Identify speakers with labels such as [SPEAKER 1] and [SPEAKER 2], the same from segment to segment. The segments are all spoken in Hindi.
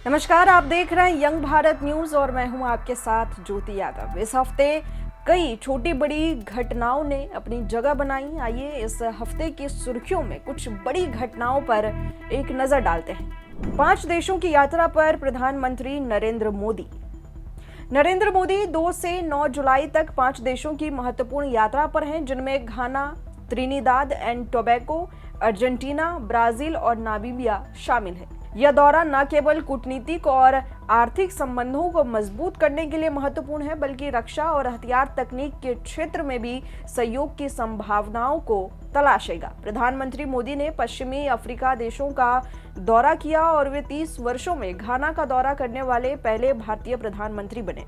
[SPEAKER 1] नमस्कार, आप देख रहे हैं यंग भारत न्यूज और मैं हूं आपके साथ ज्योति यादव। इस हफ्ते कई छोटी बड़ी घटनाओं ने अपनी जगह बनाई। आइए इस हफ्ते की सुर्खियों में कुछ बड़ी घटनाओं पर एक नजर डालते हैं। 5 देशों की यात्रा पर प्रधानमंत्री नरेंद्र मोदी। नरेंद्र मोदी 2 से 9 जुलाई तक 5 देशों की महत्वपूर्ण यात्रा पर हैं, जिनमें Ghana, Trinidad and Tobago, Argentina, Brazil और नामीबिया शामिल है। यह दौरा न केवल कूटनीतिक और आर्थिक संबंधों को मजबूत करने के लिए महत्वपूर्ण है, बल्कि रक्षा और हथियार तकनीक के क्षेत्र में भी सहयोग की संभावनाओं को तलाशेगा। प्रधानमंत्री मोदी ने पश्चिमी अफ्रीका देशों का दौरा किया और वे 30 वर्षों में घाना का दौरा करने वाले पहले भारतीय प्रधानमंत्री बने।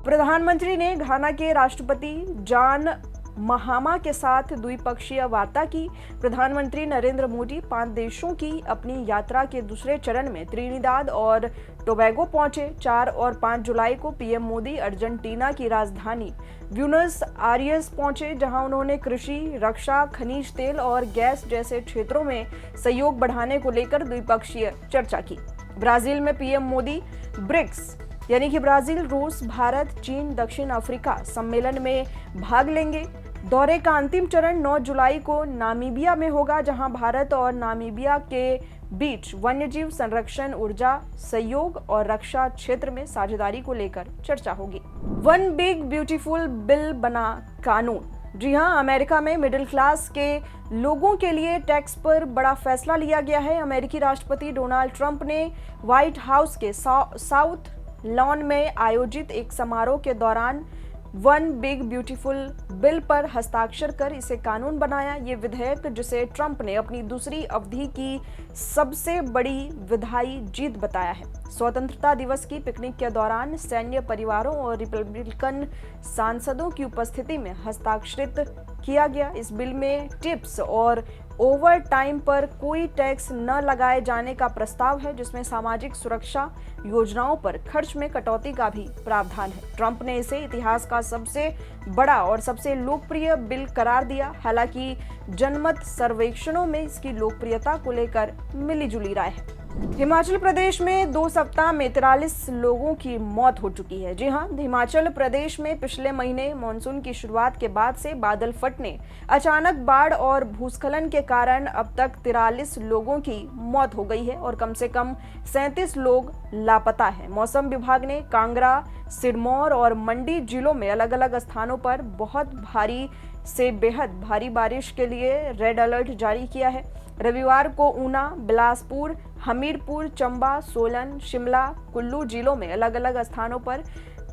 [SPEAKER 1] प्रधानमंत्री ने घाना के राष्ट्रपति जॉन महामा के साथ द्विपक्षीय वार्ता की। प्रधानमंत्री नरेंद्र मोदी 5 देशों की अपनी यात्रा के दूसरे चरण में त्रिनिदाद और टोबैगो पहुंचे। 4 और 5 जुलाई को पीएम मोदी अर्जेंटीना की राजधानी ब्यूनस आयर्स पहुंचे, जहां उन्होंने कृषि, रक्षा, खनिज तेल और गैस जैसे क्षेत्रों में सहयोग बढ़ाने को लेकर द्विपक्षीय चर्चा की। ब्राजील में पीएम मोदी ब्रिक्स यानी कि ब्राजील, रूस, भारत, चीन, दक्षिण अफ्रीका सम्मेलन में भाग लेंगे। दौरे का अंतिम चरण 9 जुलाई को नामीबिया में होगा, जहां भारत और नामीबिया के बीच वन्यजीव संरक्षण, ऊर्जा सहयोग और रक्षा क्षेत्र में साझेदारी को लेकर चर्चा होगी। वन बिग ब्यूटीफुल बिल बना कानून। जी हां, अमेरिका में मिडिल क्लास के लोगों के लिए टैक्स पर बड़ा फैसला लिया गया है। अमेरिकी राष्ट्रपति डोनाल्ड ट्रंप ने व्हाइट हाउस के साउथ लॉन में आयोजित एक समारोह के दौरान वन बिग ब्यूटीफुल बिल पर हस्ताक्षर कर इसे कानून बनाया। ये विधेयक, जिसे ट्रंप ने अपनी दूसरी अवधि की सबसे बड़ी विधायी जीत बताया है, स्वतंत्रता दिवस की पिकनिक के दौरान सैन्य परिवारों और रिपब्लिकन सांसदों की उपस्थिति में हस्ताक्षरित किया गया। इस बिल में टिप्स और ओवर टाइम पर कोई टैक्स न लगाए जाने का प्रस्ताव है, जिसमें सामाजिक सुरक्षा योजनाओं पर खर्च में कटौती का भी प्रावधान है। ट्रंप ने इसे इतिहास का सबसे बड़ा और सबसे लोकप्रिय बिल करार दिया। हालांकि जनमत सर्वेक्षणों में इसकी लोकप्रियता को लेकर मिलीजुली राय है। हिमाचल प्रदेश में 2 सप्ताह में 43 लोगों की मौत हो चुकी है। जी हां, हिमाचल प्रदेश में पिछले महीने मानसून की शुरुआत के बाद से बादल फटने, अचानक बाढ़ और भूस्खलन के कारण अब तक 43 लोगों की मौत हो गई है और कम से कम 37 लोग लापता हैं। मौसम विभाग ने कांगड़ा, सिरमौर और मंडी जिलों में अलग अलग स्थानों पर बहुत भारी से बेहद भारी बारिश के लिए रेड अलर्ट जारी किया है। रविवार को ऊना, बिलासपुर, हमीरपुर, चंबा, सोलन, शिमला, कुल्लू जिलों में अलग अलग स्थानों पर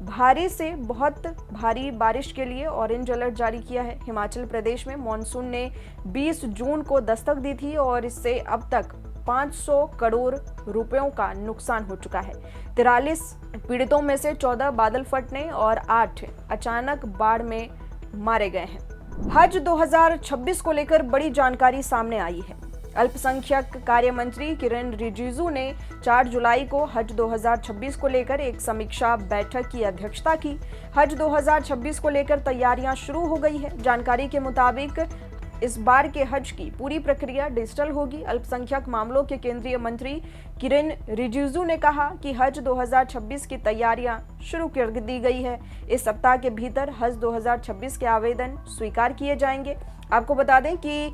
[SPEAKER 1] भारी से बहुत भारी बारिश के लिए ऑरेंज अलर्ट जारी किया है। हिमाचल प्रदेश में मॉनसून ने 20 जून को दस्तक दी थी और इससे अब तक 500 करोड़ रुपयों का नुकसान हो चुका है। 43 पीड़ितों में से 14 बादल फटने और 8 अचानक बाढ़ में मारे गए हैं। हज 2026 को लेकर बड़ी जानकारी सामने आई है। अल्पसंख्यक कार्य मंत्री किरेन रिजिजू ने 4 जुलाई को हज 2026 को लेकर एक समीक्षा बैठक की अध्यक्षता की। हज 2026 को लेकर तैयारियां शुरू हो गई है। जानकारी के मुताबिक इस बार के हज की पूरी प्रक्रिया डिजिटल होगी। अल्पसंख्यक मामलों के केंद्रीय मंत्री किरेन रिजिजू ने कहा कि हज 2026 की तैयारियां शुरू कर दी गई है। इस सप्ताह के भीतर हज 2026 के आवेदन स्वीकार किए जाएंगे। आपको बता दें कि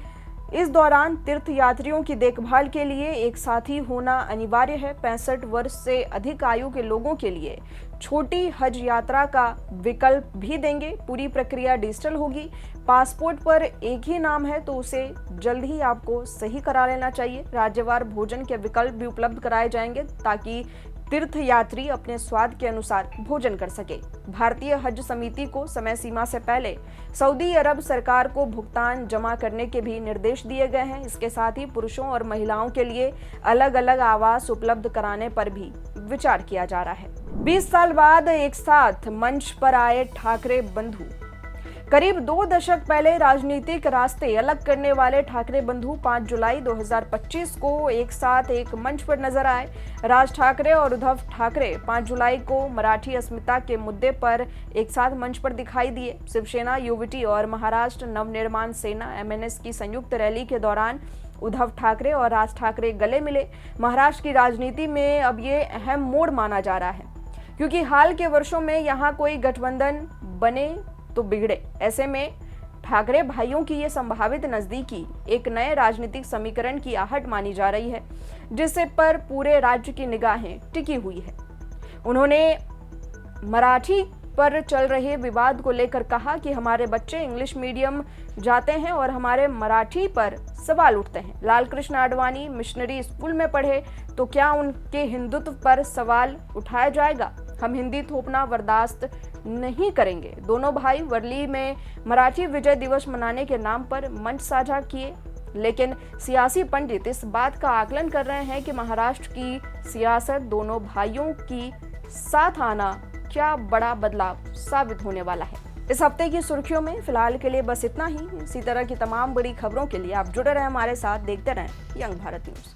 [SPEAKER 1] इस दौरान तीर्थ यात्रियों की देखभाल के लिए एक साथी होना अनिवार्य है। 65 वर्ष से अधिक आयु के लोगों के लिए छोटी हज यात्रा का विकल्प भी देंगे। पूरी प्रक्रिया डिजिटल होगी। पासपोर्ट पर एक ही नाम है तो उसे जल्द ही आपको सही करा लेना चाहिए। राज्यवार भोजन के विकल्प भी उपलब्ध कराए जाएंगे ताकि तीर्थ यात्री अपने स्वाद के अनुसार भोजन कर सके। भारतीय हज समिति को समय सीमा से पहले सऊदी अरब सरकार को भुगतान जमा करने के भी निर्देश दिए गए हैं। इसके साथ ही पुरुषों और महिलाओं के लिए अलग अलग आवास उपलब्ध कराने पर भी विचार किया जा रहा है। 20 साल बाद एक साथ मंच पर आए ठाकरे बंधु। करीब 2 दशक पहले राजनीतिक रास्ते अलग करने वाले ठाकरे बंधु 5 जुलाई 2025 को एक साथ एक मंच पर नजर आए। राज ठाकरे और उद्धव ठाकरे 5 जुलाई को मराठी अस्मिता के मुद्दे पर एक साथ मंच पर दिखाई दिए। शिवसेना, यूवीटी और महाराष्ट्र नवनिर्माण सेना (एमएनएस) की संयुक्त रैली के दौरान उद्धव ठाकरे और राज ठाकरे गले मिले। महाराष्ट्र की राजनीति में अब ये अहम मोड़ माना जा रहा है, क्योंकि हाल के वर्षों में यहाँ कोई गठबंधन बने तो बिगड़े। ऐसे में ठाकरे भाइयों की ये संभावित नजदीकी एक नए राजनीतिक समीकरण की आहट मानी जा रही है, जिससे पर पूरे राज्य की निगाहें टिकी हुई है। उन्होंने मराठी पर चल रहे विवाद को लेकर कहा कि हमारे बच्चे इंग्लिश मीडियम जाते हैं और हमारे मराठी पर सवाल उठते हैं। लालकृष्ण आडवाणी मिशनरी स्कूल में पढ़े तो क्या उनके हिंदुत्व पर सवाल उठाया जाएगा? हम हिंदी थोपना बर्दाश्त नहीं करेंगे। दोनों भाई वर्ली में मराठी विजय दिवस मनाने के नाम पर मंच साझा किए, लेकिन सियासी पंडित इस बात का आकलन कर रहे हैं कि महाराष्ट्र की सियासत दोनों भाइयों की साथ आना क्या बड़ा बदलाव साबित होने वाला है। इस हफ्ते की सुर्खियों में फिलहाल के लिए बस इतना ही। इसी तरह की तमाम बड़ी खबरों के लिए आप जुड़े रहें हमारे साथ, देखते रहें यंग भारत न्यूज।